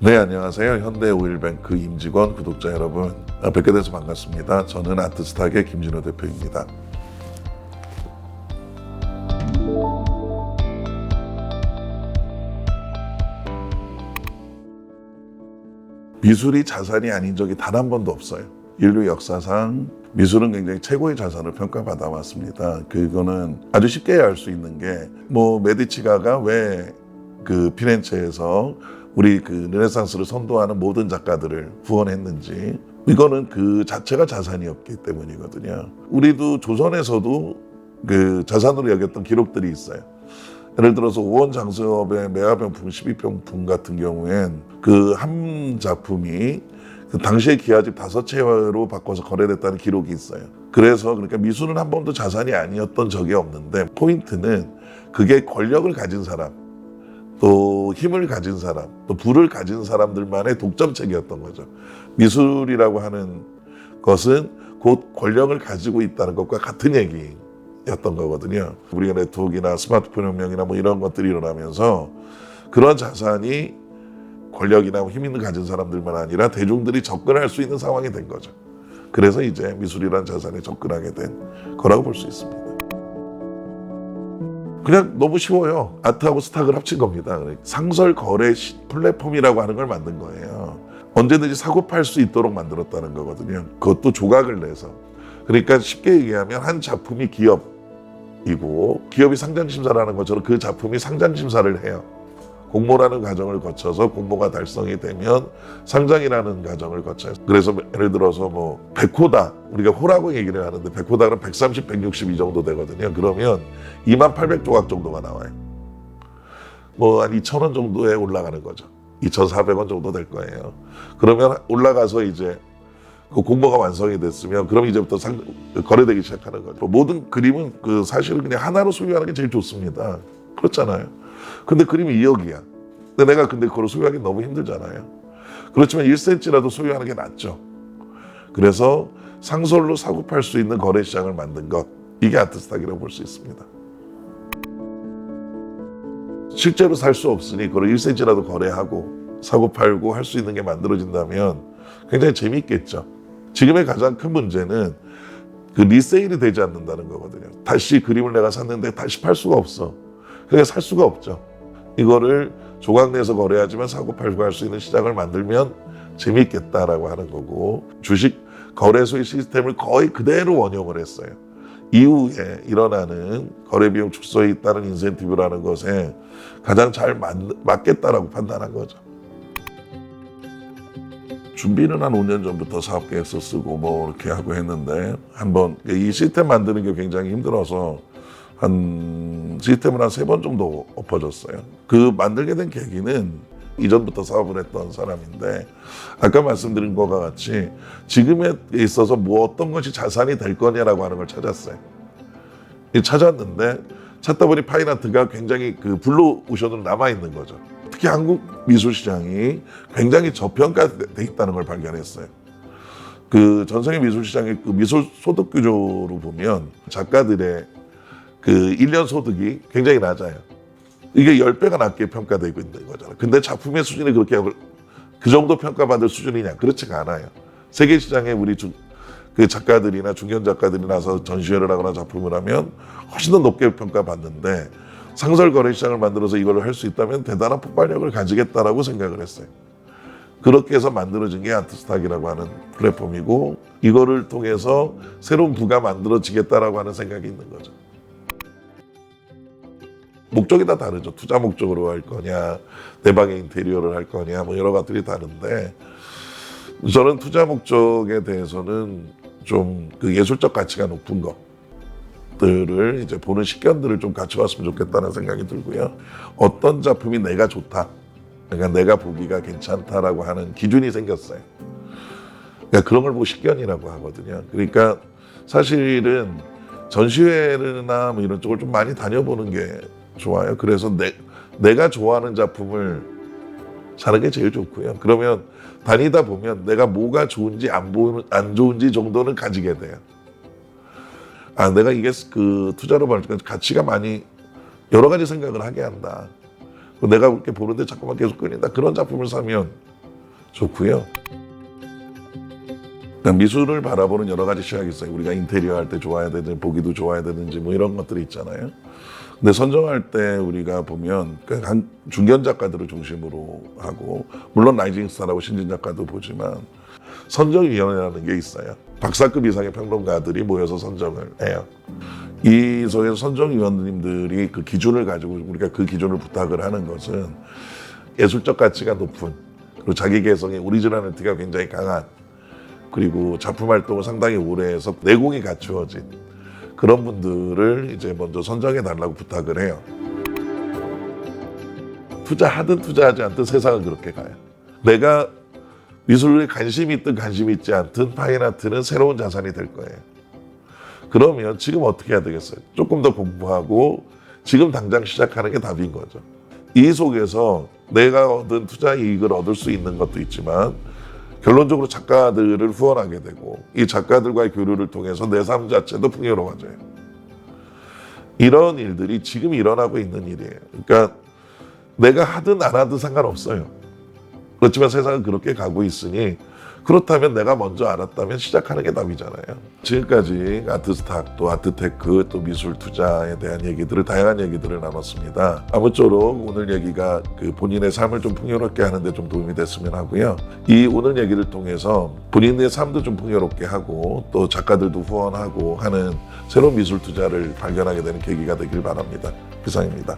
네, 안녕하세요. 현대오일뱅크 임직원 구독자 여러분, 뵙게 돼서 반갑습니다. 저는 아트스탁의 김진호 대표입니다. 미술이 자산이 아닌 적이 단 한 번도 없어요. 인류 역사상 미술은 굉장히 최고의 자산을 평가받아 왔습니다. 그거는 아주 쉽게 알 수 있는 게 메디치가가 왜 그 피렌체에서 우리 그 르네상스를 선도하는 모든 작가들을 후원했는지, 이거는 그 자체가 자산이었기 때문이거든요. 우리도 조선에서도 그 자산으로 여겼던 기록들이 있어요. 예를 들어서 오원장수업의 매화병풍 12병풍 같은 경우엔 그 한 작품이 그 당시의 기와집 5채로 바꿔서 거래됐다는 기록이 있어요. 그러니까 미술은 한 번도 자산이 아니었던 적이 없는데, 포인트는 그게 권력을 가진 사람, 또 힘을 가진 사람, 또 부를 가진 사람들만의 독점책이었던 거죠. 미술이라고 하는 것은 곧 권력을 가지고 있다는 것과 같은 얘기였던 거거든요. 우리가 네트워크나 스마트폰 혁명이나 이런 것들이 일어나면서 그런 자산이 권력이나 힘 있는 가진 사람들만 아니라 대중들이 접근할 수 있는 상황이 된 거죠. 그래서 이제 미술이라는 자산에 접근하게 된 거라고 볼 수 있습니다. 그냥 너무 쉬워요. 아트하고 스탁을 합친 겁니다. 상설 거래 플랫폼이라고 하는 걸 만든 거예요. 언제든지 사고 팔 수 있도록 만들었다는 거거든요. 그것도 조각을 내서. 그러니까 쉽게 얘기하면 한 작품이 기업이고, 기업이 상장심사를 하는 것처럼 그 작품이 상장심사를 해요. 공모라는 과정을 거쳐서 공모가 달성이 되면 상장이라는 과정을 거쳐요. 그래서 예를 들어서 백호다, 우리가 호라고 얘기를 하는데 백호다는 130, 160 이 정도 되거든요. 그러면 2800조각 정도가 나와요. 한 2,000원 정도에 올라가는 거죠. 2,400원 정도 될 거예요. 그러면 올라가서 이제 그 공모가 완성이 됐으면 그럼 이제부터 거래되기 시작하는 거죠. 모든 그림은 사실은 그냥 하나로 소유하는 게 제일 좋습니다. 그렇잖아요. 근데 그림이 2억이야. 근데 내가 그걸 소유하기 너무 힘들잖아요. 그렇지만 1cm라도 소유하는 게 낫죠. 그래서 상설로 사고 팔 수 있는 거래 시장을 만든 것, 이게 아트스탁이라고 볼 수 있습니다. 실제로 살 수 없으니 그걸 1cm라도 거래하고 사고 팔고 할 수 있는 게 만들어진다면 굉장히 재미있겠죠. 지금의 가장 큰 문제는 그 리세일이 되지 않는다는 거거든요. 다시 그림을 내가 샀는데 다시 팔 수가 없어. 그러니까 살 수가 없죠. 이거를 조각 내서 거래하지만 사고 팔고 할 수 있는 시장을 만들면 재미있겠다라고 하는 거고, 주식 거래소의 시스템을 거의 그대로 원용을 했어요. 이후에 일어나는 거래 비용 축소에 있다는 인센티브라는 것에 가장 잘 맞겠다라고 판단한 거죠. 준비는 한 5년 전부터 사업계획서 쓰고 이렇게 하고 했는데, 한번 이 시스템 만드는 게 굉장히 힘들어서 시스템을 한 3번 정도 엎어졌어요. 그 만들게 된 계기는 이전부터 사업을 했던 사람인데, 아까 말씀드린 것과 같이 지금에 있어서 어떤 것이 자산이 될 거냐라고 하는 걸 찾았어요. 찾았는데 찾다 보니 파이나트가 굉장히 블루오션으로 남아있는 거죠. 특히 한국 미술 시장이 굉장히 저평가돼 있다는 걸 발견했어요. 전 세계 미술 시장의 미술 소득 구조로 보면 작가들의 1년 소득이 굉장히 낮아요. 이게 10배가 낮게 평가되고 있는 거잖아요. 근데 작품의 수준이 그 정도 평가받을 수준이냐? 그렇지가 않아요. 세계 시장에 우리 작가들이나 중견 작가들이 나서 전시회를 하거나 작품을 하면 훨씬 더 높게 평가받는데, 상설 거래 시장을 만들어서 이걸 할 수 있다면 대단한 폭발력을 가지겠다라고 생각을 했어요. 그렇게 해서 만들어진 게 아트스탁이라고 하는 플랫폼이고, 이거를 통해서 새로운 부가 만들어지겠다라고 하는 생각이 있는 거죠. 목적이 다 다르죠. 투자 목적으로 할 거냐, 내 방의 인테리어를 할 거냐, 여러 가지들이 다른데, 저는 투자 목적에 대해서는 좀 예술적 가치가 높은 것들을 이제 보는 식견들을 좀 같이 왔으면 좋겠다는 생각이 들고요. 어떤 작품이 내가 좋다, 그러니까 내가 보기가 괜찮다라고 하는 기준이 생겼어요. 그러니까 그런 걸 보고 식견이라고 하거든요. 그러니까 사실은 전시회나 이런 쪽을 좀 많이 다녀보는 게 좋아요. 그래서 내가 좋아하는 작품을 사는 게 제일 좋고요. 그러면 다니다 보면 내가 뭐가 좋은지 안 좋은지 정도는 가지게 돼요. 내가 이게 투자로 보니까 가치가 많이 여러 가지 생각을 하게 한다. 내가 그렇게 보는데 자꾸만 계속 끌린다. 그런 작품을 사면 좋고요. 미술을 바라보는 여러 가지 시각이 있어요. 우리가 인테리어 할 때 좋아야 되는지, 보기도 좋아야 되는지 뭐 이런 것들이 있잖아요. 근데 선정할 때 우리가 보면 한 중견 작가들을 중심으로 하고, 물론 라이징 스타라고 신진 작가도 보지만 선정위원회라는 게 있어요. 박사급 이상의 평론가들이 모여서 선정을 해요. 이 속에서 선정위원님들이 그 기준을 가지고 우리가 그 기준을 부탁을 하는 것은 예술적 가치가 높은, 그리고 자기 개성의 오리지널리티가 굉장히 강한, 그리고 작품 활동을 상당히 오래 해서 내공이 갖추어진 그런 분들을 이제 먼저 선정해 달라고 부탁을 해요. 투자하든 투자하지 않든 세상은 그렇게 가요. 내가 미술에 관심이 있든 관심이 있지 않든 파인아트는 새로운 자산이 될 거예요. 그러면 지금 어떻게 해야 되겠어요? 조금 더 공부하고 지금 당장 시작하는 게 답인 거죠. 이 속에서 내가 얻은 투자 이익을 얻을 수 있는 것도 있지만 결론적으로 작가들을 후원하게 되고 이 작가들과의 교류를 통해서 내 삶 자체도 풍요로워져요. 이런 일들이 지금 일어나고 있는 일이에요. 그러니까 내가 하든 안 하든 상관없어요. 그렇지만 세상은 그렇게 가고 있으니 그렇다면 내가 먼저 알았다면 시작하는 게 답이잖아요. 지금까지 아트스탁, 또 아트테크, 또 미술 투자에 대한 얘기들을, 다양한 얘기들을 나눴습니다. 아무쪼록 오늘 얘기가 그 본인의 삶을 좀 풍요롭게 하는데 좀 도움이 됐으면 하고요. 이 오늘 얘기를 통해서 본인의 삶도 좀 풍요롭게 하고 또 작가들도 후원하고 하는 새로운 미술 투자를 발견하게 되는 계기가 되길 바랍니다. 이상입니다.